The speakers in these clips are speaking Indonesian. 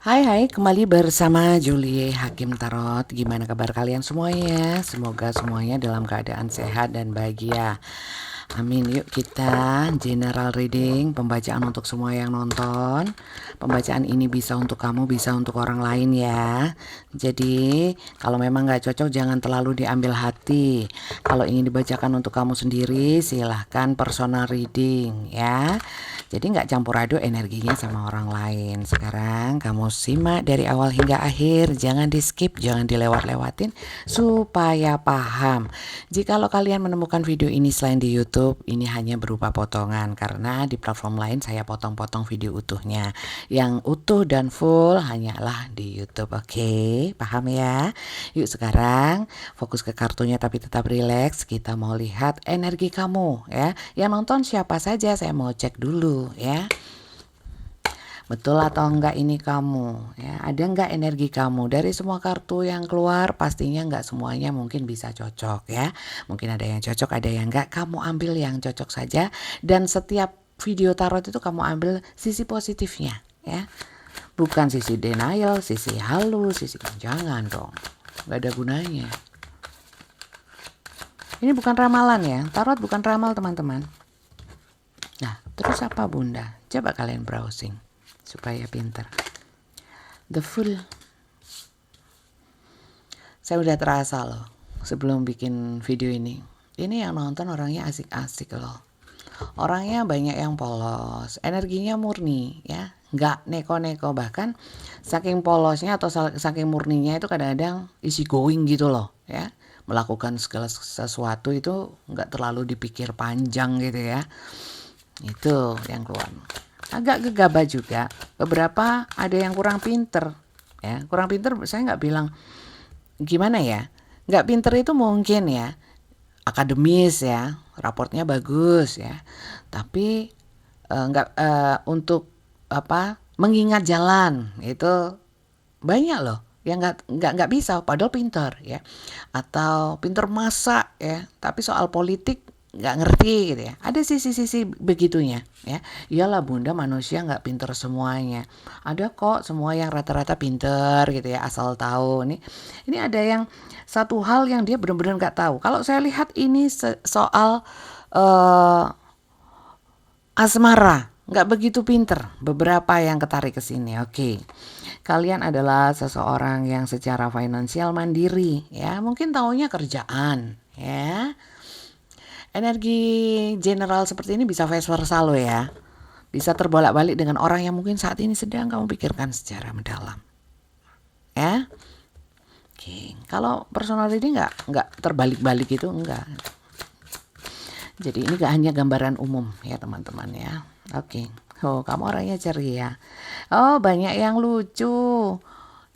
Hai, kembali bersama Julie Hakim Tarot. Gimana kabar kalian semuanya? Semoga semuanya dalam keadaan sehat dan bahagia. Amin. Yuk kita general reading, pembacaan untuk semua yang nonton. Pembacaan ini bisa untuk kamu, bisa untuk orang lain ya. Jadi kalau memang nggak cocok jangan terlalu diambil hati. Kalau ingin dibacakan untuk kamu sendiri silahkan personal reading ya. Jadi nggak campur aduk energinya sama orang lain. Sekarang kamu simak dari awal hingga akhir, jangan di skip, jangan dilewat-lewatin supaya paham. Jikalau kalian menemukan video ini selain di YouTube, ini hanya berupa potongan karena di platform lain saya potong-potong video utuhnya. Yang utuh dan full hanyalah di YouTube. Oke, paham ya? Yuk sekarang fokus ke kartunya tapi tetap rileks. Kita mau lihat energi kamu ya. Yang nonton siapa saja saya mau cek dulu ya. Betul atau enggak ini kamu ya, ada enggak energi kamu dari semua kartu yang keluar? Pastinya enggak semuanya mungkin bisa cocok ya, mungkin ada yang cocok ada yang enggak. Kamu ambil yang cocok saja, dan setiap video tarot itu kamu ambil sisi positifnya ya, bukan sisi denial, sisi halus, sisi jangan dong, enggak ada gunanya. Ini bukan ramalan ya, tarot bukan ramal teman-teman. Nah terus apa bunda, coba kalian browsing supaya pinter. The Fool. Saya udah terasa loh sebelum bikin video ini. Ini yang nonton orangnya asik-asik loh. Orangnya banyak yang polos, energinya murni ya, nggak neko-neko. Bahkan saking polosnya atau saking murninya itu kadang-kadang easy going gitu loh ya. Melakukan segala sesuatu itu nggak terlalu dipikir panjang gitu ya. Itu yang keluar. Agak gegabah juga, beberapa ada yang kurang pinter ya. Kurang pinter saya nggak bilang gimana ya, nggak pinter itu mungkin ya akademis ya, raportnya bagus ya, tapi nggak untuk apa mengingat jalan itu banyak loh yang nggak bisa padahal pinter ya, atau pinter masak ya tapi soal politik nggak ngerti gitu ya. Ada sisi-sisi begitunya ya. Iyalah bunda, manusia nggak pinter semuanya. Ada kok semua yang rata-rata pinter gitu ya, asal tahu. Ini ada yang satu hal yang dia benar-benar nggak tahu. Kalau saya lihat ini soal asmara, nggak begitu pinter. Beberapa yang ketarik ke sini. Oke. Kalian adalah seseorang yang secara finansial mandiri ya. Mungkin taunya kerjaan ya. Energi general seperti ini bisa vice versa loh ya. Bisa terbolak-balik dengan orang yang mungkin saat ini sedang kamu pikirkan secara mendalam. Ya. Oke. Kalau personal reading nggak terbalik-balik itu enggak. Jadi ini gak hanya gambaran umum ya teman-teman ya. Oke. Oh, kamu orangnya ceria. Oh, banyak yang lucu.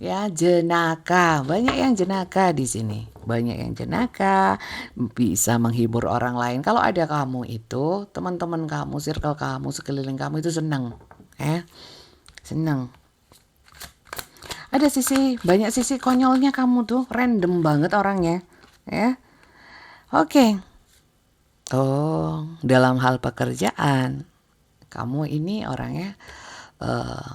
Ya, jenaka. Banyak yang jenaka di sini. Banyak yang jenaka, bisa menghibur orang lain. Kalau ada kamu itu, teman-teman kamu, circle kamu, sekeliling kamu itu senang. Senang. Ada banyak sisi konyolnya kamu tuh, random banget orangnya. Ya. Oke. Oh, dalam hal pekerjaan, kamu ini orangnya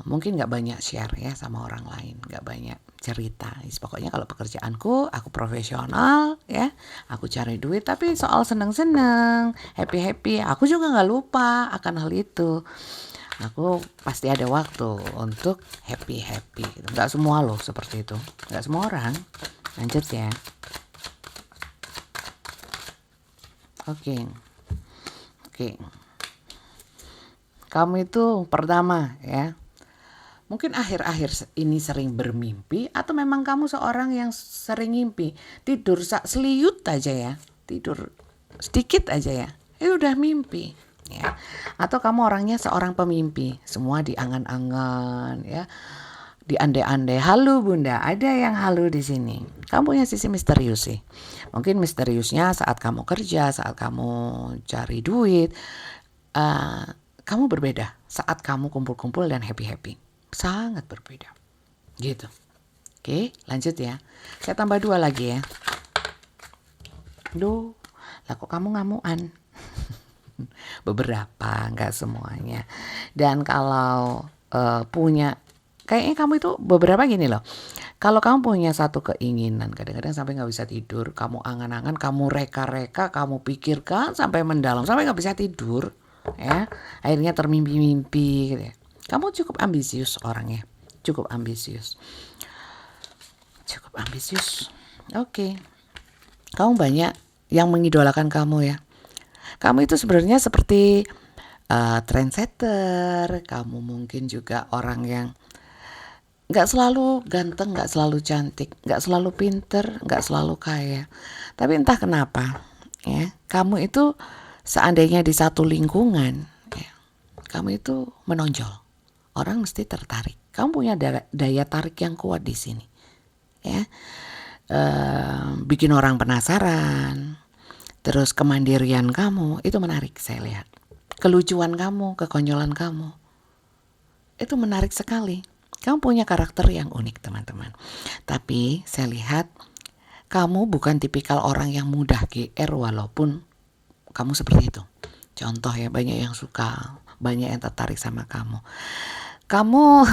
mungkin nggak banyak share ya sama orang lain, nggak banyak cerita. Pokoknya kalau pekerjaanku, aku profesional ya, aku cari duit. Tapi soal seneng-seneng, happy-happy, aku juga nggak lupa akan hal itu. Aku pasti ada waktu untuk happy-happy. Nggak semua loh seperti itu, nggak semua orang. Lanjut ya. Oke. Kamu itu pertama ya, mungkin akhir-akhir ini sering bermimpi, atau memang kamu seorang yang sering mimpi. Tidur seliut aja ya, tidur sedikit aja ya, udah mimpi ya. Atau kamu orangnya seorang pemimpi, semua diangan-angan ya, diandai-andai. Halu bunda, ada yang halu di sini. Kamu punya sisi misterius sih. Mungkin misteriusnya saat kamu kerja, saat kamu cari duit. Kamu berbeda saat kamu kumpul-kumpul dan happy-happy. Sangat berbeda. Gitu. Oke, lanjut ya. Saya tambah 2 lagi ya. Duh, lah kok kamu ngamuan? Beberapa, nggak semuanya. Dan kalau punya Kayaknya kamu itu beberapa gini loh. Kalau kamu punya satu keinginan, kadang-kadang sampai nggak bisa tidur, kamu angan-angan, kamu reka-reka, kamu pikirkan sampai mendalam, sampai nggak bisa tidur, ya. Akhirnya termimpi-mimpi, gitu ya. Kamu cukup ambisius orangnya, cukup ambisius, cukup ambisius. Oke, kamu banyak yang mengidolakan kamu ya. Kamu itu sebenarnya seperti trendsetter, kamu mungkin juga orang yang nggak selalu ganteng, nggak selalu cantik, nggak selalu pinter, nggak selalu kaya. Tapi entah kenapa, ya, kamu itu seandainya di satu lingkungan, ya, kamu itu menonjol. Orang mesti tertarik. Kamu punya daya tarik yang kuat di sini, ya. Bikin orang penasaran. Terus kemandirian kamu itu menarik saya lihat. Kelucuan kamu, kekonyolan kamu, itu menarik sekali. Kamu punya karakter yang unik teman-teman. Tapi saya lihat kamu bukan tipikal orang yang mudah GR walaupun kamu seperti itu. Contoh ya, banyak yang suka, banyak yang tertarik sama kamu. Kamu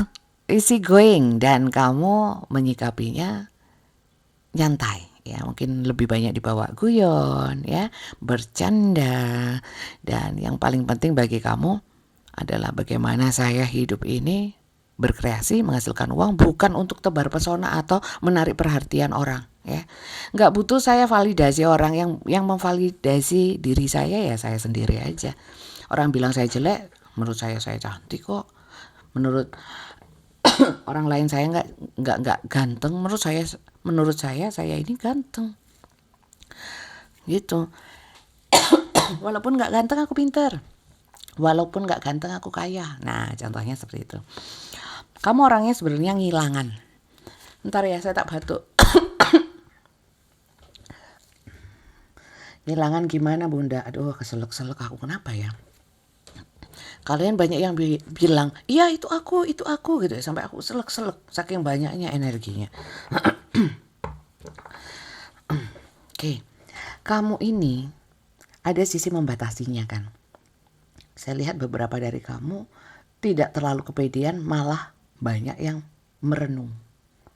easy going dan kamu menyikapinya nyantai. Ya, mungkin lebih banyak dibawa guyon, ya, bercanda, dan yang paling penting bagi kamu adalah bagaimana saya hidup ini berkreasi menghasilkan uang bukan untuk tebar pesona atau menarik perhatian orang, ya. Nggak butuh saya validasi orang, yang memvalidasi diri saya ya saya sendiri aja. Orang bilang saya jelek, menurut saya cantik kok. Menurut orang lain saya nggak ganteng, menurut saya ini ganteng, gitu. Walaupun nggak ganteng aku pinter, walaupun nggak ganteng aku kaya. Nah, contohnya seperti itu. Kamu orangnya sebenarnya ngilangan. Ntar ya, saya tak batuk. Ngilangan gimana bunda? Aduh, keselak-selak aku, kenapa ya? Kalian banyak yang bilang, iya itu aku gitu ya. Sampai aku selek-selek saking banyaknya energinya. Oke, kamu ini ada sisi membatasinya kan. Saya lihat beberapa dari kamu tidak terlalu kepedean, malah banyak yang merenung.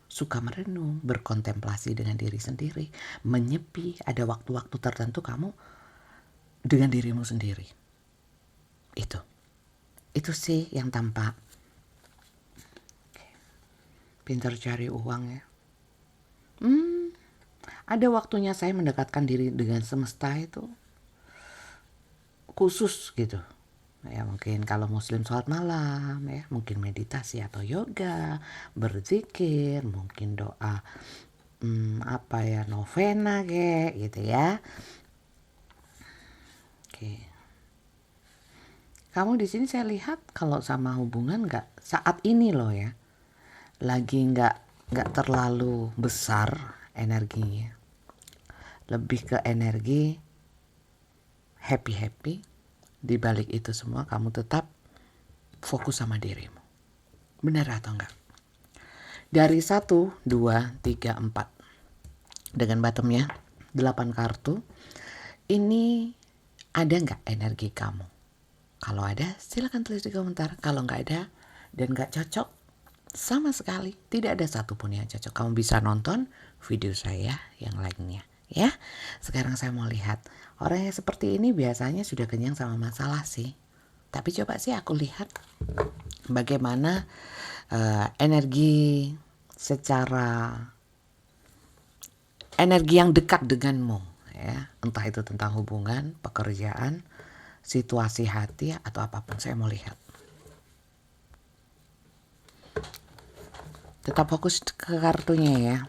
Suka merenung, berkontemplasi dengan diri sendiri, menyepi, ada waktu-waktu tertentu kamu dengan dirimu sendiri. Itu sih yang tampak. Pintar cari uang ya. Ada waktunya saya mendekatkan diri dengan semesta itu khusus gitu. Ya mungkin kalau muslim sholat malam ya, mungkin meditasi atau yoga, berzikir, mungkin doa novena kayak gitu ya. Oke. Kamu di sini saya lihat kalau sama hubungan nggak saat ini loh ya, lagi nggak terlalu besar energinya, lebih ke energi happy. Di balik itu semua kamu tetap fokus sama dirimu. Benar atau enggak? Dari 1, 2, 3, 4 dengan bottomnya 8 kartu. Ini ada nggak energi kamu? Kalau ada silakan tulis di komentar. Kalau nggak ada dan nggak cocok sama sekali, tidak ada satupun yang cocok, kamu bisa nonton video saya yang lainnya ya. Sekarang saya mau lihat orang yang seperti ini biasanya sudah kenyang sama masalah sih. Tapi coba sih aku lihat bagaimana energi yang dekat denganmu ya, entah itu tentang hubungan, pekerjaan, situasi hati atau apapun. Saya mau lihat. Tetap fokus ke kartunya ya.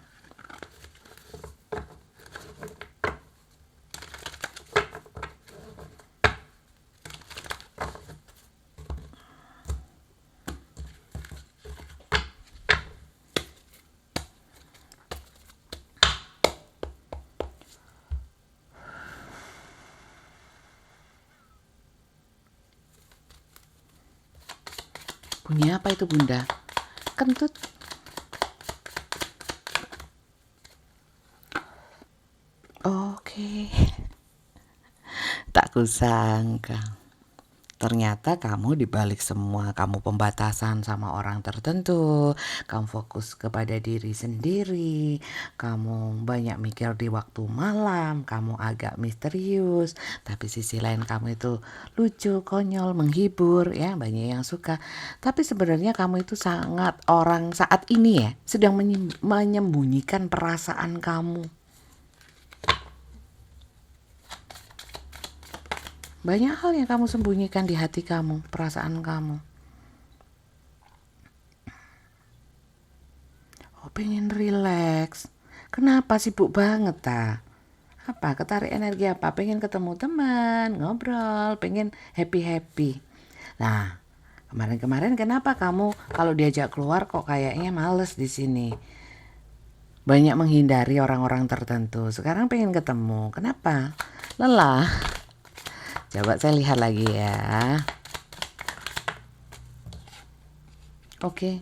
Bunyi apa itu bunda? Kentut. Oke. Tak kusangka ternyata kamu dibalik semua, kamu pembatasan sama orang tertentu, kamu fokus kepada diri sendiri, kamu banyak mikir di waktu malam, kamu agak misterius, tapi sisi lain kamu itu lucu, konyol, menghibur, ya banyak yang suka. Tapi sebenarnya kamu itu sangat orang saat ini ya sedang menyembunyikan perasaan kamu. Banyak hal yang kamu sembunyikan di hati kamu, perasaan kamu. Oh, pengen relax. Kenapa sibuk banget ta? Apa? Ketarik energi apa? Pengen ketemu teman, ngobrol, pengen happy-happy. Nah, kemarin-kemarin kenapa kamu kalau diajak keluar kok kayaknya males di sini? Banyak menghindari orang-orang tertentu. Sekarang pengen ketemu. Kenapa? Lelah. Coba saya lihat lagi ya. Oke.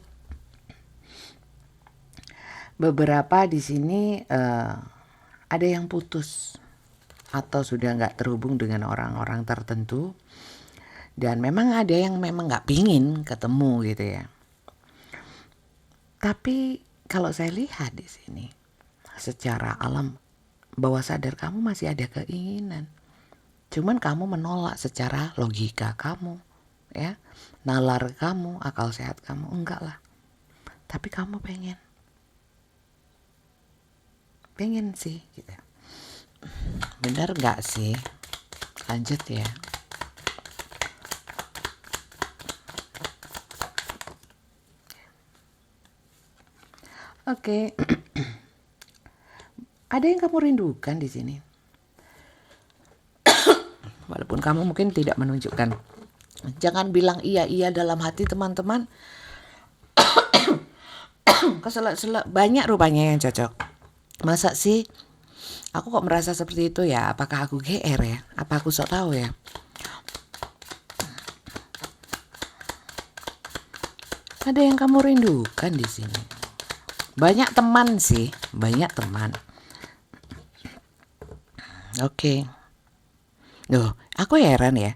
Beberapa di sini ada yang putus atau sudah nggak terhubung dengan orang-orang tertentu, dan memang ada yang memang nggak pingin ketemu gitu ya. Tapi kalau saya lihat di sini, secara alam bawah sadar kamu masih ada keinginan. Cuman kamu menolak secara logika kamu, ya, nalar kamu, akal sehat kamu, enggak lah. Tapi kamu pengen sih, gitu. Bener nggak sih? Lanjut ya. Oke. Ada yang kamu rindukan di sini. Walaupun kamu mungkin tidak menunjukkan. Jangan bilang iya dalam hati, teman-teman. Keselak-selak banyak rupanya yang cocok. Masa sih aku kok merasa seperti itu ya? Apakah aku GR ya? Apa aku sok tahu ya? Ada yang kamu rindukan di sini. Banyak teman sih, banyak teman. Oke. Loh, aku heran ya.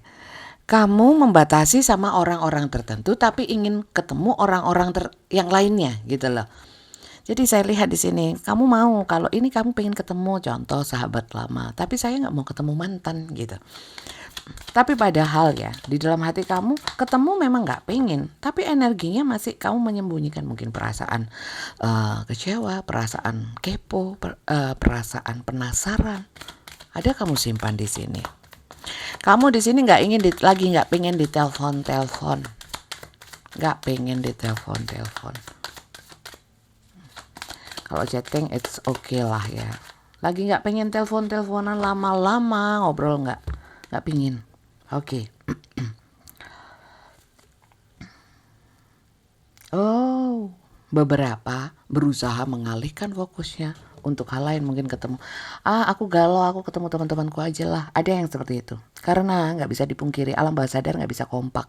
Kamu membatasi sama orang-orang tertentu tapi ingin ketemu orang-orang yang lainnya gitu loh. Jadi saya lihat di sini, kamu mau kalau ini kamu pengen ketemu contoh sahabat lama, tapi saya nggak mau ketemu mantan gitu. Tapi padahal ya di dalam hati kamu ketemu memang nggak pengen, tapi energinya masih kamu menyembunyikan mungkin perasaan kecewa, perasaan kepo, perasaan penasaran. Ada kamu simpan di sini. Kamu di sini nggak ingin lagi nggak pengen ditelepon, nggak pengen ditelepon. Kalau chatting it's okay lah ya. Lagi nggak pengen teleponan lama-lama, ngobrol nggak pingin. Oke. Oh, beberapa berusaha mengalihkan fokusnya untuk hal lain, mungkin ketemu. Aku galau, aku ketemu teman-temanku aja lah. Ada yang seperti itu. Karena nggak bisa dipungkiri, alam bawah sadar nggak bisa kompak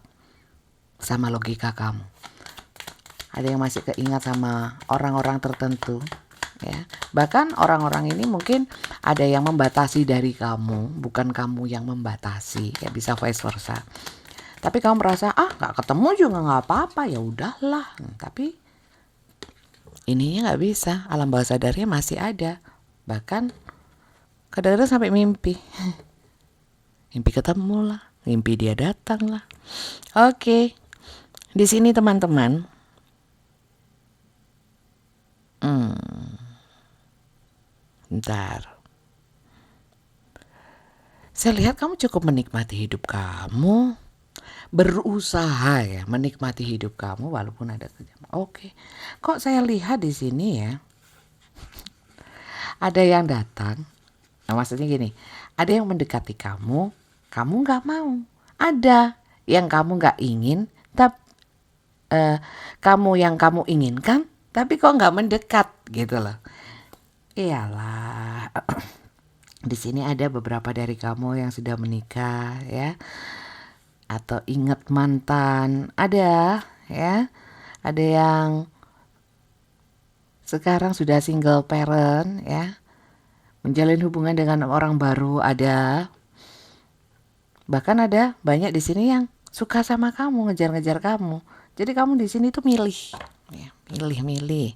sama logika kamu. Ada yang masih keingat sama orang-orang tertentu, ya. Bahkan orang-orang ini mungkin ada yang membatasi dari kamu, bukan kamu yang membatasi, ya bisa vice versa. Tapi kamu merasa nggak ketemu juga nggak apa-apa, ya udahlah. Tapi ininya nggak bisa, alam bawah sadarnya masih ada. Bahkan kadang-kadang sampai mimpi ketemu lah, mimpi dia datang lah. Oke, di sini teman-teman. Bentar. Saya lihat kamu cukup menikmati hidup kamu. Berusaha ya menikmati hidup kamu walaupun ada kerjaan. Oke. Kok saya lihat di sini ya. Ada yang datang. Nah, maksudnya gini, ada yang mendekati kamu nggak mau. Ada yang kamu nggak ingin, tapi kamu yang kamu inginkan, tapi kok nggak mendekat gitu loh. Iyalah. Di sini ada beberapa dari kamu yang sudah menikah ya, atau ingat mantan, ada ya. Ada yang sekarang sudah single parent ya, menjalin hubungan dengan orang baru ada. Bahkan ada banyak di sini yang suka sama kamu, ngejar-ngejar kamu. Jadi kamu di sini tuh milih, ya, milih.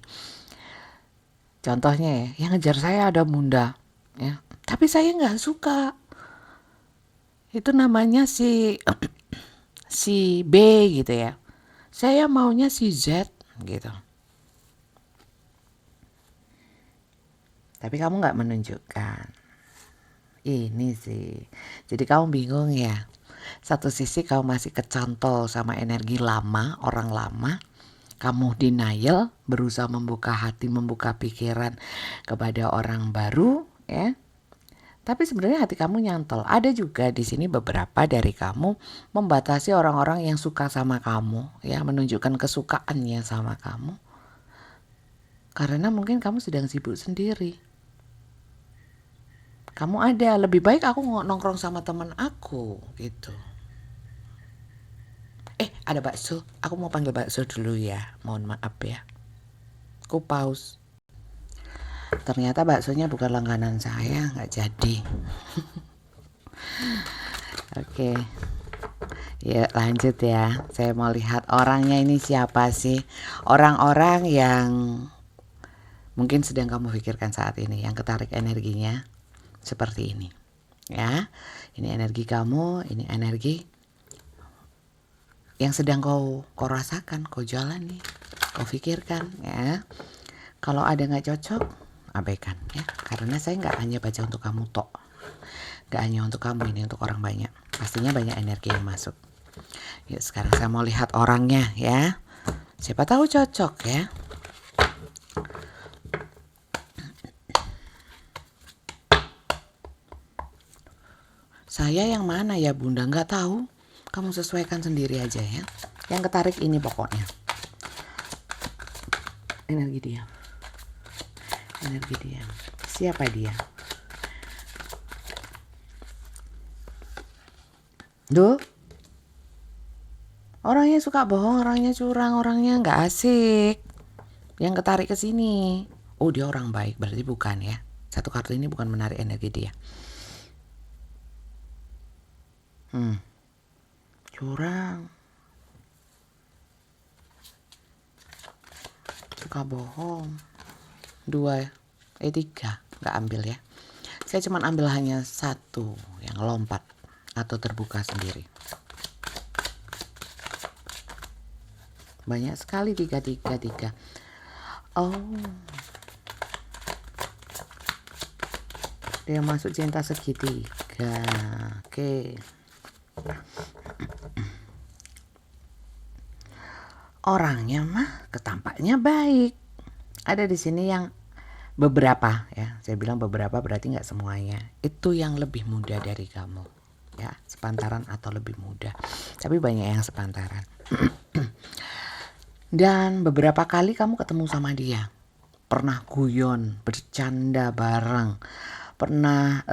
Contohnya ya, yang ngejar saya ada Bunda, ya. Tapi saya nggak suka. Itu namanya si B gitu ya. Saya maunya si Z gitu. Tapi kamu nggak menunjukkan. Ini sih. Jadi kamu bingung ya. Satu sisi kamu masih kecantol sama energi lama, orang lama. Kamu denial, berusaha membuka hati, membuka pikiran kepada orang baru, ya. Tapi sebenarnya hati kamu nyantol. Ada juga di sini beberapa dari kamu membatasi orang-orang yang suka sama kamu, ya, menunjukkan kesukaannya sama kamu. Karena mungkin kamu sedang sibuk sendiri. Kamu ada, lebih baik aku nongkrong sama teman aku, gitu. Ada bakso. Aku mau panggil bakso dulu ya. Mohon maaf ya. Aku pause. Ternyata baksonya bukan langganan saya, nggak jadi. Oke. Ya lanjut ya. Saya mau lihat orangnya ini siapa sih. Orang-orang yang mungkin sedang kamu pikirkan saat ini, yang ketarik energinya seperti ini. Ya. Ini energi kamu, ini energi yang sedang kau rasakan, kau jalani, kau pikirkan ya. Kalau ada nggak cocok, abaikan ya. Karena saya nggak hanya baca untuk kamu tok, nggak hanya untuk kamu, ini untuk orang banyak. Pastinya banyak energi yang masuk. Yuk sekarang saya mau lihat orangnya ya. Siapa tahu cocok ya. Saya yang mana ya Bunda, nggak tahu. Kamu sesuaikan sendiri aja ya. Yang ketarik ini pokoknya. Energi dia. Siapa dia? Duh. Orangnya suka bohong, orangnya curang, orangnya nggak asik. Yang ketarik ke sini. Oh, dia orang baik, berarti bukan ya. Satu kartu ini bukan menarik energi dia. Curang. Suka bohong. 3 nggak ambil ya. Saya cuma ambil hanya 1 yang lompat atau terbuka sendiri. Banyak sekali 3. Oh, dia masuk cinta segitiga. Oke. Orangnya mah ketampaknya baik. Ada di sini yang beberapa ya, saya bilang beberapa berarti nggak semuanya. Itu yang lebih muda dari kamu ya, sepantaran atau lebih muda. Tapi banyak yang sepantaran. Dan beberapa kali kamu ketemu sama dia. Pernah guyon, bercanda bareng. Pernah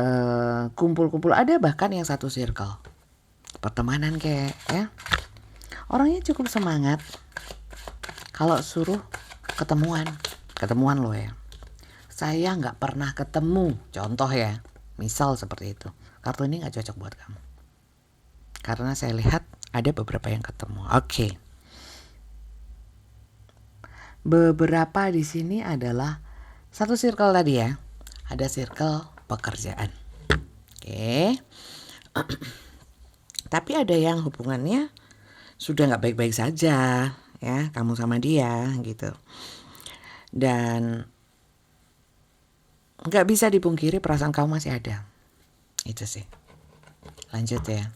kumpul-kumpul, ada bahkan yang satu circle. Pertemanan kayak ya. Orangnya cukup semangat. Kalau suruh ketemuan loh ya. Saya nggak pernah ketemu, contoh ya, misal seperti itu. Kartu ini nggak cocok buat kamu. Karena saya lihat ada beberapa yang ketemu. Oke. Beberapa di sini adalah satu circle tadi ya. Ada circle pekerjaan. Oke. Tapi ada yang hubungannya sudah nggak baik-baik saja ya, kamu sama dia gitu. Dan nggak bisa dipungkiri perasaan kamu masih ada. Itu sih. Lanjut ya.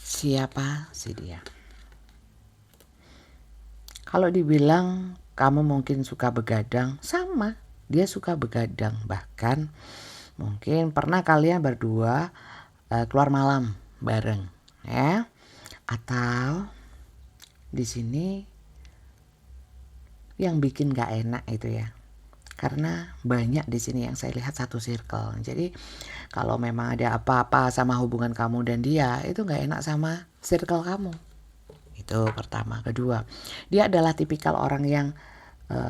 Siapa sih dia? Kalau dibilang kamu mungkin suka begadang, sama. Dia suka begadang. Bahkan mungkin pernah kalian berdua keluar malam bareng ya. Atau di sini yang bikin gak enak itu ya, karena banyak di sini yang saya lihat satu circle. Jadi kalau memang ada apa-apa sama hubungan kamu dan dia, itu gak enak sama circle kamu. Itu pertama. Kedua, dia adalah tipikal orang yang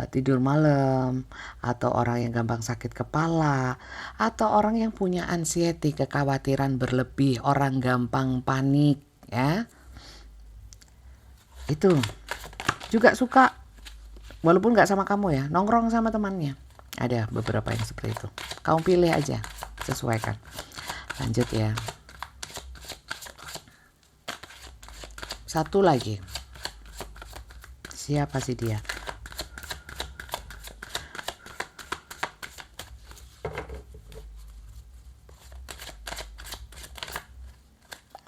tidur malam, atau orang yang gampang sakit kepala, atau orang yang punya anxiety, kekhawatiran berlebih, orang gampang panik, ya. Itu juga suka, walaupun nggak sama kamu ya, nongkrong sama temannya. Ada beberapa yang seperti itu. Kamu pilih aja, sesuaikan. Lanjut ya. Satu lagi. Siapa sih dia?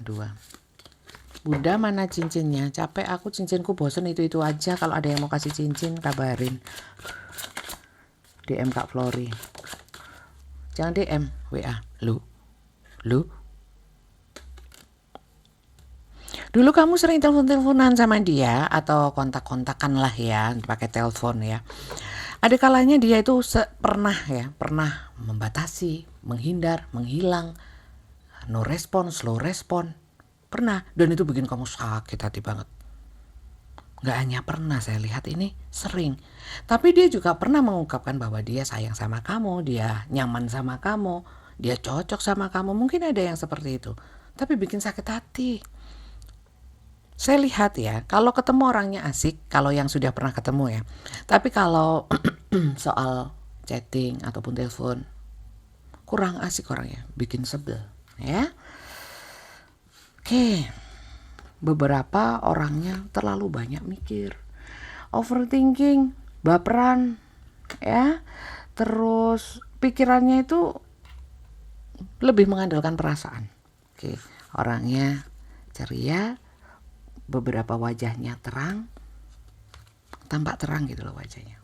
Dua. Bunda, mana cincinnya? Capek aku, cincinku bosen itu aja. Kalau ada yang mau kasih cincin, kabarin. DM Kak Flori. Jangan DM, WA. Lu. Dulu kamu sering telepon-teleponan sama dia atau kontak-kontakan lah ya, pakai telepon ya. Ada kalanya dia itu pernah membatasi, menghindar, menghilang, no respon, slow respon. Pernah, dan itu bikin kamu sakit hati banget. Gak hanya pernah, saya lihat ini sering. Tapi dia juga pernah mengungkapkan bahwa dia sayang sama kamu, dia nyaman sama kamu, dia cocok sama kamu. Mungkin ada yang seperti itu, tapi bikin sakit hati. Saya lihat ya, kalau ketemu orangnya asik, kalau yang sudah pernah ketemu ya. Tapi kalau soal chatting ataupun telepon, kurang asik orangnya, bikin sebel ya. Oke, beberapa orangnya terlalu banyak mikir, overthinking, baperan ya. Terus pikirannya itu lebih mengandalkan perasaan. Oke, orangnya ceria, beberapa wajahnya terang, tampak terang gitu loh wajahnya.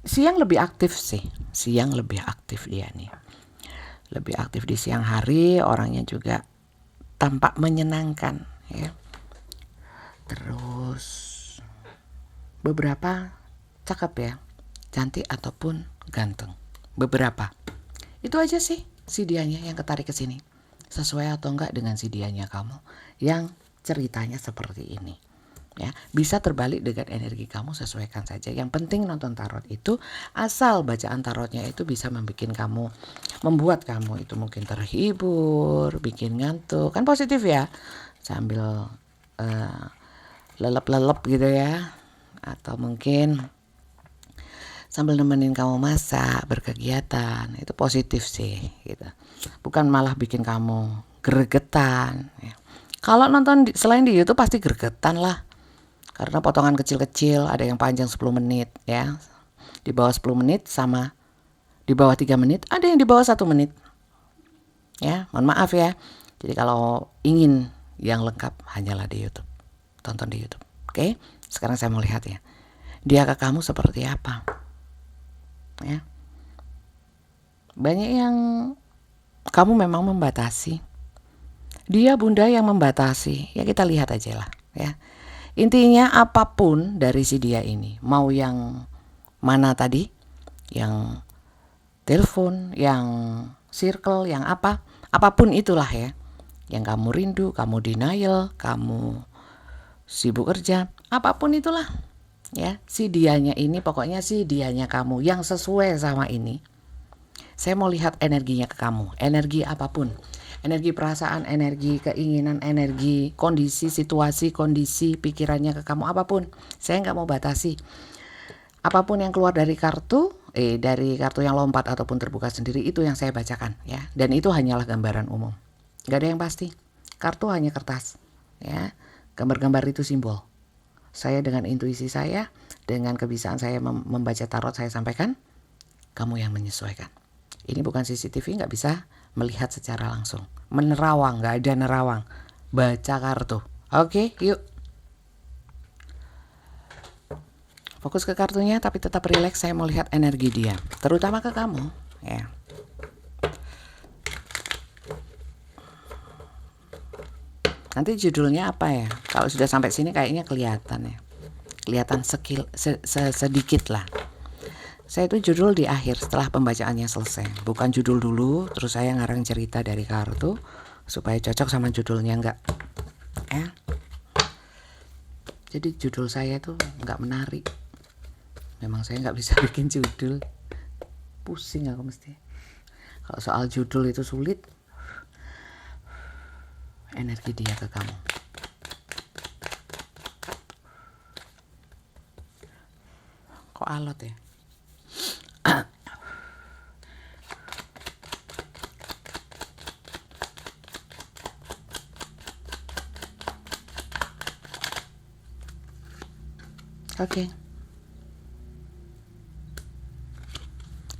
Siang lebih aktif sih, siang lebih aktif dia nih. Lebih aktif di siang hari, orangnya juga tampak menyenangkan ya. Terus beberapa cakep ya, cantik ataupun ganteng. Beberapa. Itu aja sih si dianya yang ketarik ke sini. Sesuai atau enggak dengan si dianya kamu yang ceritanya seperti ini. Ya, bisa terbalik dengan energi kamu, sesuaikan saja. Yang penting nonton tarot itu, asal bacaan tarotnya itu bisa membuat kamu itu mungkin terhibur, bikin ngantuk, kan positif ya, sambil lelep-lelep gitu ya, atau mungkin sambil nemenin kamu masak, berkegiatan, itu positif sih gitu. Bukan malah bikin kamu gregetan ya. Kalau nonton selain di YouTube pasti gregetan lah, karena potongan kecil-kecil, ada yang panjang 10 menit ya, di bawah 10 menit, sama di bawah 3 menit, ada yang di bawah 1 menit ya. Mohon maaf ya, jadi kalau ingin yang lengkap hanyalah di YouTube, tonton di YouTube. Oke, sekarang saya mau lihat ya, dia ke kamu seperti apa ya. Banyak yang kamu memang membatasi, dia bunda yang membatasi ya. Kita lihat aja lah ya. Intinya apapun dari si dia ini, mau yang mana tadi, yang telepon, yang circle, yang apapun itulah ya, yang kamu rindu, kamu denial, kamu sibuk kerja, apapun itulah ya, si dianya ini, pokoknya si dianya kamu yang sesuai sama ini. Saya mau lihat energinya ke kamu, energi apapun, energi perasaan, energi keinginan, energi kondisi, situasi, kondisi pikirannya ke kamu, apapun. Saya nggak mau batasi. Apapun yang keluar dari kartu yang lompat ataupun terbuka sendiri, itu yang saya bacakan ya. Dan itu hanyalah gambaran umum, nggak ada yang pasti. Kartu hanya kertas ya, gambar-gambar itu simbol. Saya dengan intuisi saya, dengan kebiasaan saya membaca tarot, saya sampaikan, kamu yang menyesuaikan. Ini bukan CCTV, nggak bisa melihat secara langsung. Menerawang, nggak ada nerawang. Baca kartu. Oke, yuk. Fokus ke kartunya, tapi tetap rileks. Saya mau lihat energi dia, terutama ke kamu ya. Nanti judulnya apa ya? Kalau sudah sampai sini kayaknya kelihatan ya. Kelihatan sedikit lah. Saya itu judul di akhir setelah pembacaannya selesai. Bukan judul dulu, terus saya ngarang cerita dari kartu supaya cocok sama judulnya, enggak. Ya. Jadi judul saya tuh nggak menarik. Memang saya nggak bisa bikin judul. Pusing aku mesti. Kalau soal judul itu sulit. Energi dia ke kamu. Kok alot ya? Oke.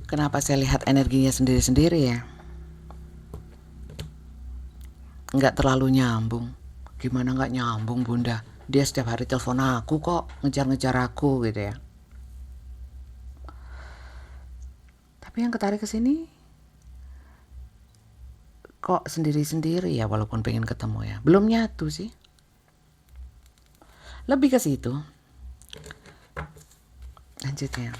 Kenapa saya lihat energinya sendiri-sendiri ya? Nggak terlalu nyambung. Gimana nggak nyambung, Bunda? Dia setiap hari telepon aku kok, ngejar-ngejar aku gitu ya. Tapi yang ketarik ke sini kok sendiri-sendiri ya, walaupun pengen ketemu ya. Belum nyatu sih. Lebih ke situ. Lanjutnya.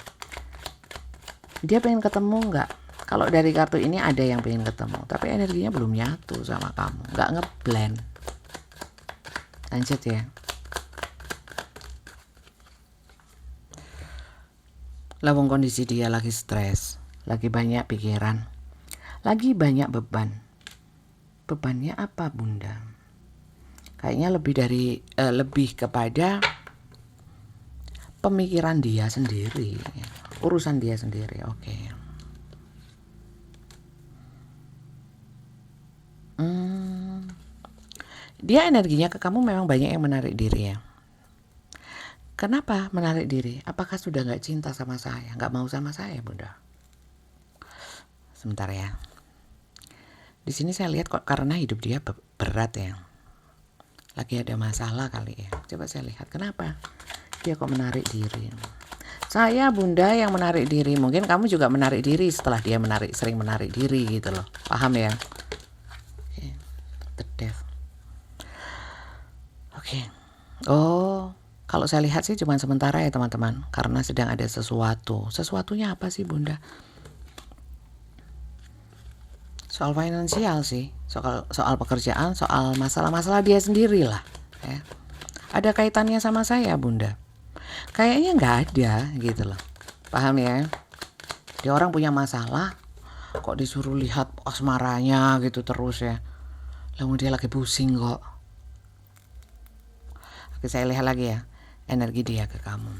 Dia pengen ketemu nggak? Kalau dari kartu ini ada yang pengen ketemu, tapi energinya belum nyatu sama kamu, nggak ngeblend. Lanjut ya. Lawang kondisi dia lagi stres, lagi banyak pikiran, lagi banyak beban. Bebannya apa, Bunda? Kayaknya lebih kepada pemikiran dia sendiri, urusan dia sendiri. Oke. Dia energinya ke kamu memang banyak yang menarik diri ya. Kenapa menarik diri? Apakah sudah nggak cinta sama saya, nggak mau sama saya, Bunda? Sebentar ya. Di sini saya lihat kok karena hidup dia berat ya. Lagi ada masalah kali ya. Coba saya lihat kenapa dia kok menarik diri. Saya, Bunda, yang menarik diri. Mungkin kamu juga menarik diri setelah dia sering menarik diri gitu loh. Paham ya? Oke. The Death. Oke. Oh, kalau saya lihat sih cuma sementara ya teman-teman. Karena sedang ada sesuatu. Sesuatunya apa sih, Bunda? Soal finansial sih. Soal pekerjaan, soal masalah-masalah dia sendiri lah ya. Ada kaitannya sama saya, Bunda? Kayaknya nggak ada gitu loh. Paham ya? Dia orang punya masalah, kok disuruh lihat asmaranya gitu terus ya. Lalu dia lagi pusing kok. Oke, saya lihat lagi ya. Energi dia ke kamu.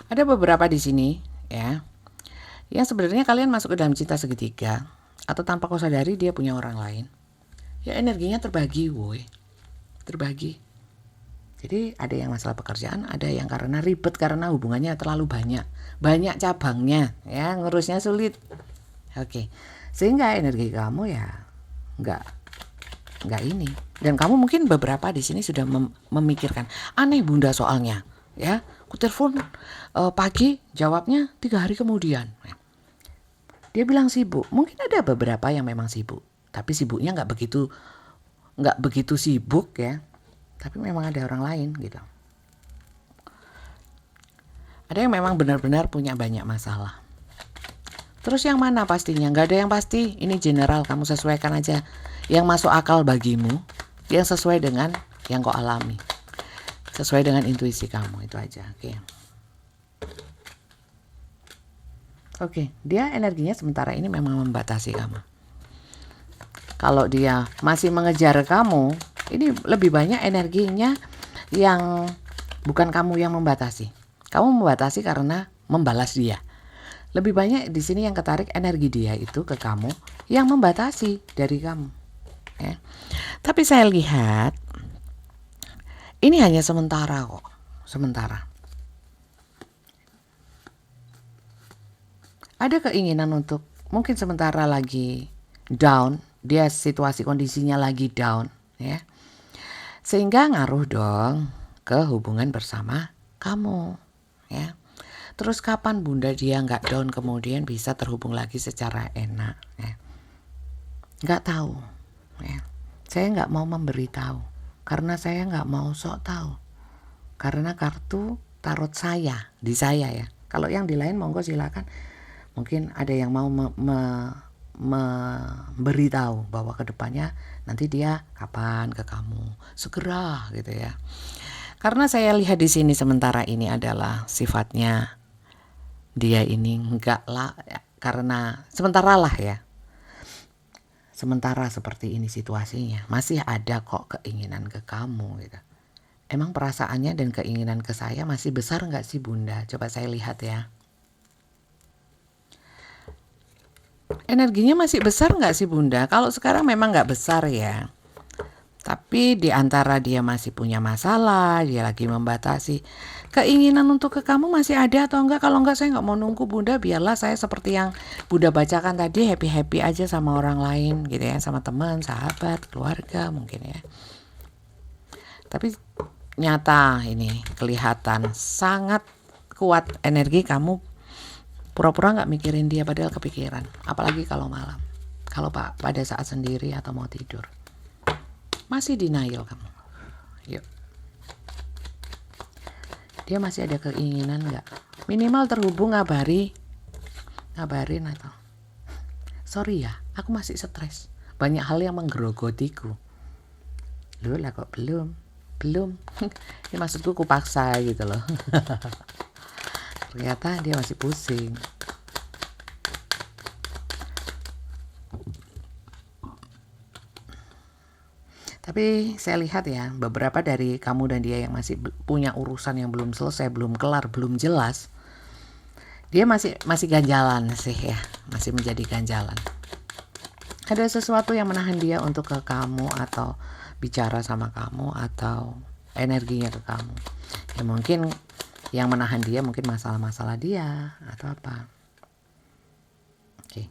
Ada beberapa di sini ya. Yang sebenarnya kalian masuk ke dalam cinta segitiga. Atau tanpa kau sadari dia punya orang lain. Ya energinya terbagi, woi. Terbagi. Jadi ada yang masalah pekerjaan, ada yang karena ribet karena hubungannya terlalu banyak. Banyak cabangnya, ya ngurusnya sulit. Oke. Sehingga energi kamu ya nggak ini. Dan kamu mungkin beberapa di sini sudah memikirkan, aneh Bunda soalnya, ya. Aku telepon pagi, jawabnya 3 hari kemudian. Dia bilang sibuk. Mungkin ada beberapa yang memang sibuk, tapi sibuknya nggak begitu sibuk ya. Tapi memang ada orang lain gitu. Ada yang memang benar-benar punya banyak masalah. Terus yang mana pastinya? Nggak ada yang pasti. Ini general, kamu sesuaikan aja yang masuk akal bagimu, yang sesuai dengan yang kau alami, sesuai dengan intuisi kamu, itu aja. Oke, dia energinya sementara ini memang membatasi kamu. Kalau dia masih mengejar kamu, ini lebih banyak energinya yang bukan kamu yang membatasi. Kamu membatasi karena membalas dia. Lebih banyak di sini yang ketarik energi dia itu ke kamu yang membatasi dari kamu. Ya. Tapi saya lihat ini hanya sementara kok, sementara. Ada keinginan untuk mungkin sementara lagi down, dia situasi kondisinya lagi down, ya. Sehingga ngaruh dong ke hubungan bersama kamu, ya. Terus kapan Bunda dia nggak down kemudian bisa terhubung lagi secara enak, ya. Nggak tahu, ya. Saya nggak mau memberitahu karena saya nggak mau sok tahu. Karena kartu tarot saya di saya ya. Kalau yang di lain monggo silakan. Mungkin ada yang mau memberitahu bahwa kedepannya nanti dia kapan ke kamu, segera gitu ya. Karena saya lihat di sini sementara ini adalah sifatnya dia ini enggak lah ya, karena sementara lah ya. Sementara seperti ini situasinya, masih ada kok keinginan ke kamu gitu. Emang perasaannya dan keinginan ke saya masih besar nggak sih Bunda? Coba saya lihat ya. Energinya masih besar nggak sih Bunda? Kalau sekarang memang nggak besar ya. Tapi di antara dia masih punya masalah, dia lagi membatasi. Keinginan untuk ke kamu masih ada atau enggak? Kalau enggak saya nggak mau nunggu Bunda, biarlah saya seperti yang Bunda bacakan tadi, happy-happy aja sama orang lain gitu ya, sama teman, sahabat, keluarga mungkin ya. Tapi nyata ini kelihatan sangat kuat energi kamu, pura-pura nggak mikirin dia padahal kepikiran, apalagi kalau malam, kalau pada saat sendiri atau mau tidur. Masih denial kamu. Yuk. Dia masih ada keinginan nggak? Minimal terhubung ngabarin atau sorry ya, aku masih stres. Banyak hal yang menggerogotiku. Loh lah kok belum. Ini maksudku kupaksa gitu loh. Ternyata dia masih pusing. Tapi saya lihat ya, beberapa dari kamu dan dia yang masih punya urusan yang belum selesai, belum kelar, belum jelas, dia masih ganjalan sih ya, masih menjadi ganjalan. Ada sesuatu yang menahan dia untuk ke kamu atau bicara sama kamu atau energinya ke kamu. Ya mungkin yang menahan dia mungkin masalah-masalah dia atau apa. Oke.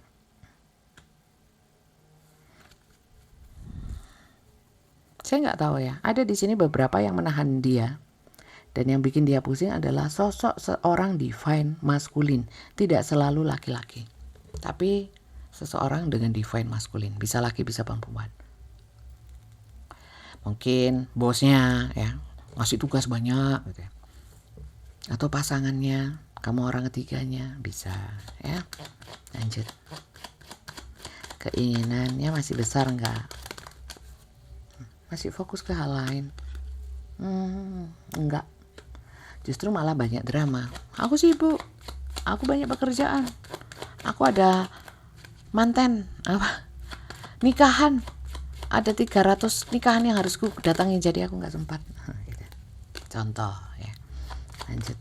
Saya nggak tahu ya. Ada di sini beberapa yang menahan dia. Dan yang bikin dia pusing adalah sosok seorang divine maskulin. Tidak selalu laki-laki. Tapi seseorang dengan divine maskulin. Bisa laki, bisa perempuan. Mungkin bosnya ya ngasih tugas banyak gitu ya. Atau pasangannya, kamu orang ketiganya, bisa ya. Lanjut. Keinginannya masih besar nggak? Masih fokus ke hal lain? Enggak. Justru malah banyak drama. Aku sibuk. Aku banyak pekerjaan. Aku ada manten nikahan. Ada 300 nikahan yang harus ku datangin, jadi aku nggak sempat. Gitu. Contoh ya. Lanjut.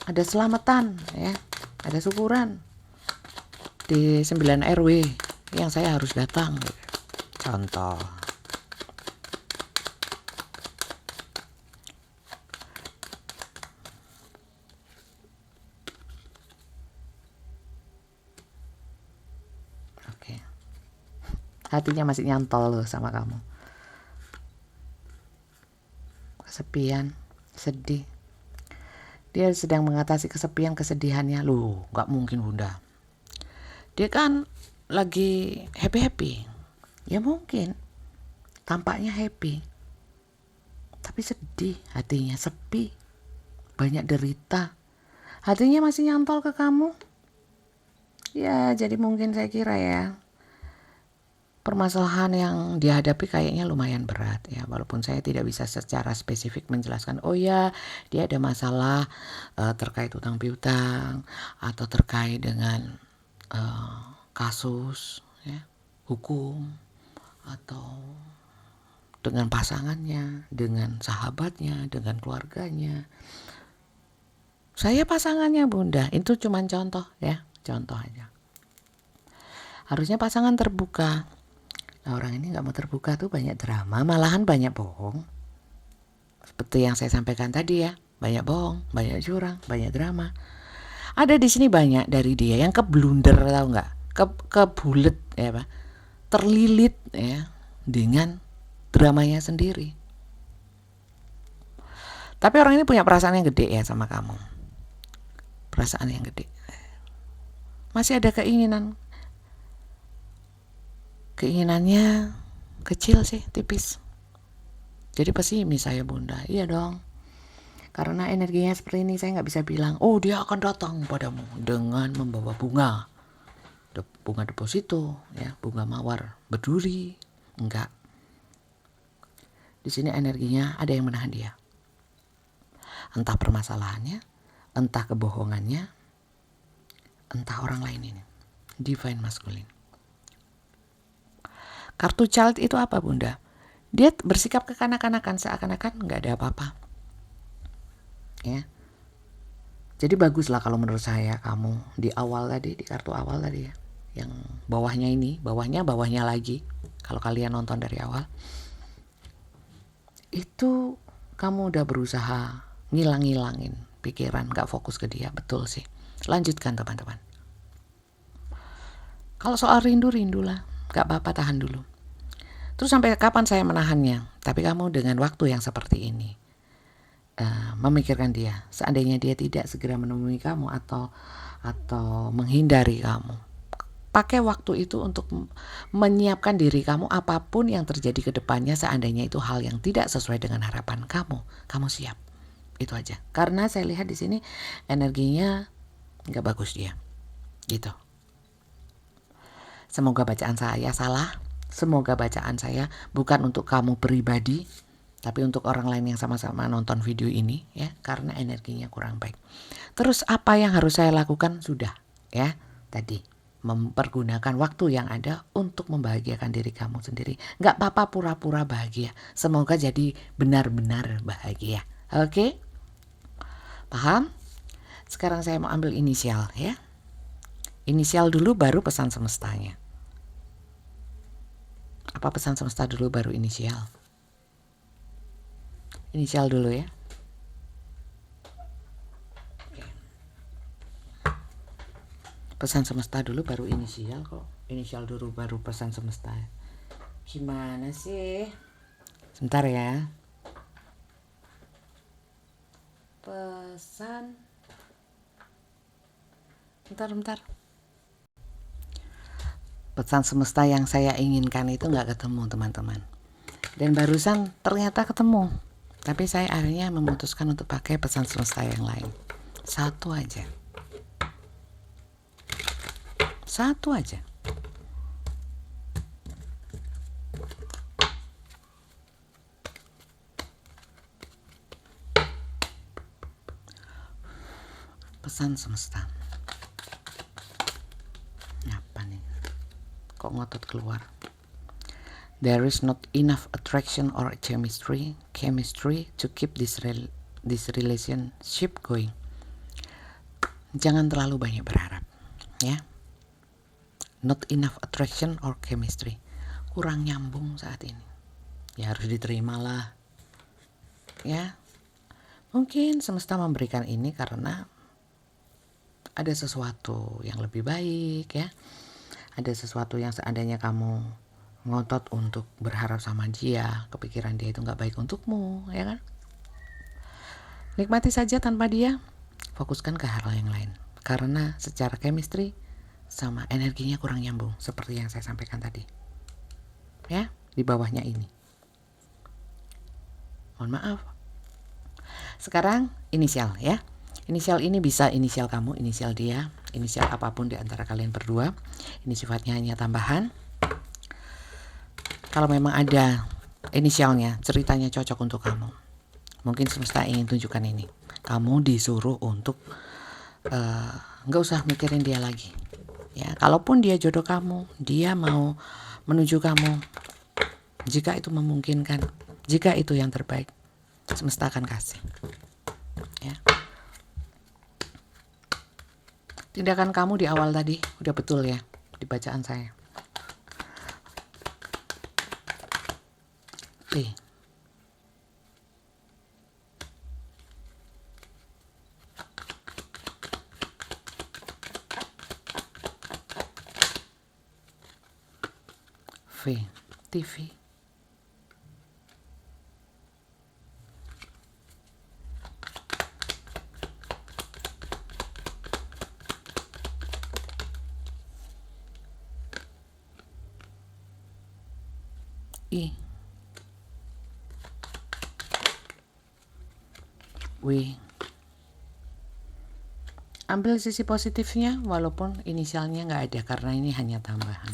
Ada selamatan ya. Ada syukuran di 9 RW yang saya harus datang. Contoh. Oke. Hatinya masih nyantol loh sama kamu. Kesepian, sedih. Dia sedang mengatasi kesepian, kesedihannya. Loh, gak mungkin Bunda. Dia kan lagi happy-happy. Ya mungkin. Tampaknya happy. Tapi sedih, hatinya sepi. Banyak derita. Hatinya masih nyantol ke kamu. Ya, jadi mungkin saya kira ya, permasalahan yang dihadapi kayaknya lumayan berat ya, walaupun saya tidak bisa secara spesifik menjelaskan oh ya dia ada masalah terkait utang piutang atau terkait dengan kasus ya, hukum atau dengan pasangannya, dengan sahabatnya, dengan keluarganya. Saya pasangannya Bunda, itu cuma contoh ya, contoh aja. Harusnya pasangan terbuka. Nah, orang ini nggak mau terbuka tuh banyak drama, malahan banyak bohong. Seperti yang saya sampaikan tadi ya, banyak bohong, banyak curang, banyak drama. Ada di sini banyak dari dia yang keblunder, tahu nggak? Kebulet ya Pak, terlilit ya dengan dramanya sendiri. Tapi orang ini punya perasaan yang gede ya sama kamu, perasaan yang gede. Masih ada keinginannya kecil sih, tipis. Jadi pesimis saya Bunda. Iya dong. Karena energinya seperti ini, saya nggak bisa bilang, oh dia akan datang padamu dengan membawa bunga. Bunga deposito, ya, bunga mawar berduri. Enggak. Di sini energinya ada yang menahan dia. Entah permasalahannya, entah kebohongannya, entah orang lain ini. Divine Masculine. Kartu Child itu apa, Bunda? Dia bersikap kekanak-kanakan, seakan-akan nggak ada apa-apa. Ya. Jadi baguslah kalau menurut saya kamu di awal tadi, di kartu awal tadi ya, yang bawahnya ini, bawahnya lagi. Kalau kalian nonton dari awal, itu kamu udah berusaha ngilang-ngilangin pikiran, gak fokus ke dia. Betul sih. Lanjutkan teman-teman. Kalau soal rindulah, gak apa-apa, tahan dulu. Terus sampai kapan saya menahannya? Tapi kamu dengan waktu yang seperti ini, memikirkan dia. Seandainya dia tidak segera menemui kamu atau menghindari kamu, pakai waktu itu untuk menyiapkan diri kamu apapun yang terjadi ke depannya. Seandainya itu hal yang tidak sesuai dengan harapan kamu siap. Itu aja. Karena saya lihat di sini energinya nggak bagus dia. Gitu. Semoga bacaan saya salah. Semoga bacaan saya bukan untuk kamu pribadi, tapi untuk orang lain yang sama-sama nonton video ini ya, karena energinya kurang baik. Terus apa yang harus saya lakukan? Sudah ya, tadi mempergunakan waktu yang ada untuk membahagiakan diri kamu sendiri. Gak apa-apa pura-pura bahagia. Semoga jadi benar-benar bahagia. Oke? Paham? Sekarang saya mau ambil inisial ya. Inisial dulu baru pesan semestanya. Apa pesan semesta dulu baru inisial? Inisial dulu ya. Pesan semesta dulu baru inisial kok. Inisial dulu baru pesan semesta. Gimana sih? Sebentar ya. Pesan. Bentar. Pesan semesta yang saya inginkan itu nggak ketemu teman-teman. Dan barusan ternyata ketemu. Tapi saya akhirnya memutuskan untuk pakai pesan semesta yang lain. Satu aja. Pesan semesta. Apa nih? Kok ngotot keluar? There is not enough attraction or chemistry to keep this relationship going. Jangan terlalu banyak berharap, ya. Not enough attraction or chemistry. Kurang nyambung saat ini. Ya harus diterimalah. Ya. Mungkin semesta memberikan ini karena ada sesuatu yang lebih baik, ya. Ada sesuatu yang seandainya kamu ngotot untuk berharap sama dia, kepikiran dia itu gak baik untukmu, ya kan? Nikmati saja tanpa dia, fokuskan ke hal yang lain. Karena secara chemistry sama energinya kurang nyambung, seperti yang saya sampaikan tadi. Ya, di bawahnya ini. Mohon maaf. Sekarang inisial ya. Inisial ini bisa inisial kamu, inisial dia, inisial apapun di antara kalian berdua. Ini sifatnya hanya tambahan. Kalau memang ada inisialnya, ceritanya cocok untuk kamu, mungkin semesta ingin tunjukkan ini. Kamu disuruh untuk gak usah mikirin dia lagi. Ya, kalaupun dia jodoh kamu, dia mau menuju kamu, jika itu memungkinkan, jika itu yang terbaik, semesta akan kasih. Ya. Tindakan kamu di awal tadi udah betul ya di bacaan saya. V. TV. I. W. Ambil sisi positifnya walaupun inisialnya nggak ada karena ini hanya tambahan.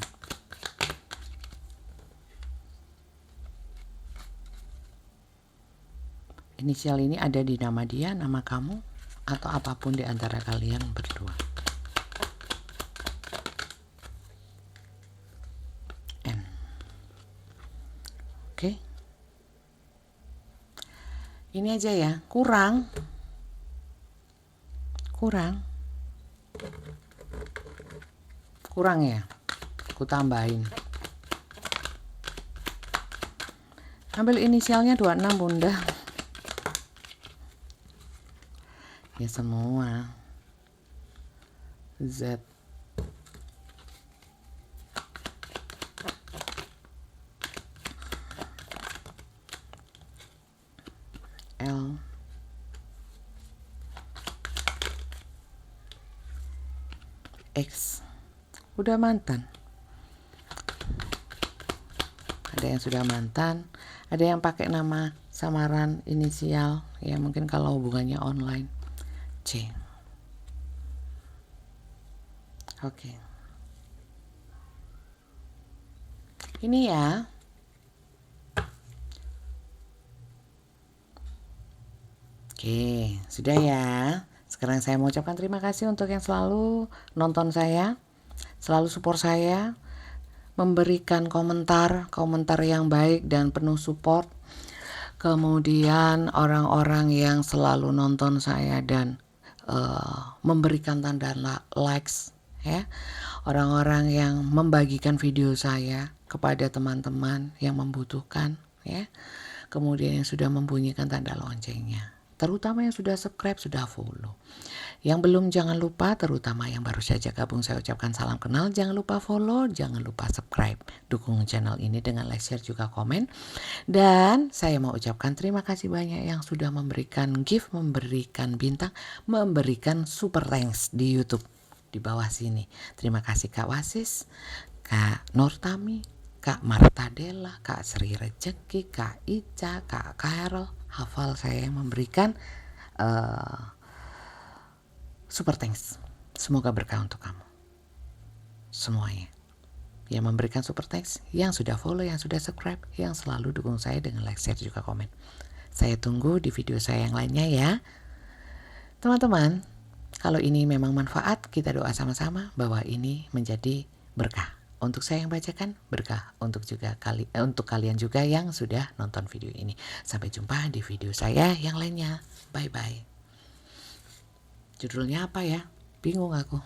Inisial ini ada di nama dia, nama kamu, atau apapun di antara kalian berdua. N. Oke. Ini aja ya, kurang. Kurang ya, aku tambahin. Ambil inisialnya 26 bunda. Ya semua. Z. L. X. Udah mantan. Ada yang sudah mantan, ada yang pakai nama samaran inisial, ya mungkin kalau hubungannya online. C. Oke. Ini ya. Oke, sudah ya. Sekarang saya mau ucapkan terima kasih untuk yang selalu nonton saya, selalu support saya, memberikan komentar yang baik dan penuh support. Kemudian orang-orang yang selalu nonton saya dan memberikan tanda likes, ya. Orang-orang yang membagikan video saya kepada teman-teman yang membutuhkan, ya. Kemudian yang sudah membunyikan tanda loncengnya. Terutama yang sudah subscribe, sudah follow. Yang belum jangan lupa, terutama yang baru saja gabung, saya ucapkan salam kenal. Jangan lupa follow, jangan lupa subscribe. Dukung channel ini dengan like, share, juga komen. Dan saya mau ucapkan terima kasih banyak yang sudah memberikan gift, memberikan bintang, memberikan super thanks di YouTube di bawah sini. Terima kasih Kak Wasis, Kak Nurtami, Kak Martadella, Kak Sri Rejeki, Kak Ica, Kak Carol. Hafal saya yang memberikan super thanks. Semoga berkah untuk kamu semuanya yang memberikan super thanks, yang sudah follow, yang sudah subscribe, yang selalu dukung saya dengan like, share, juga komen. Saya tunggu di video saya yang lainnya ya teman-teman. Kalau ini memang manfaat, kita doa sama-sama bahwa ini menjadi berkah untuk saya yang bacakan, berkah untuk untuk kalian juga yang sudah nonton video ini. Sampai jumpa di video saya yang lainnya. Bye bye. Judulnya apa ya? Bingung aku.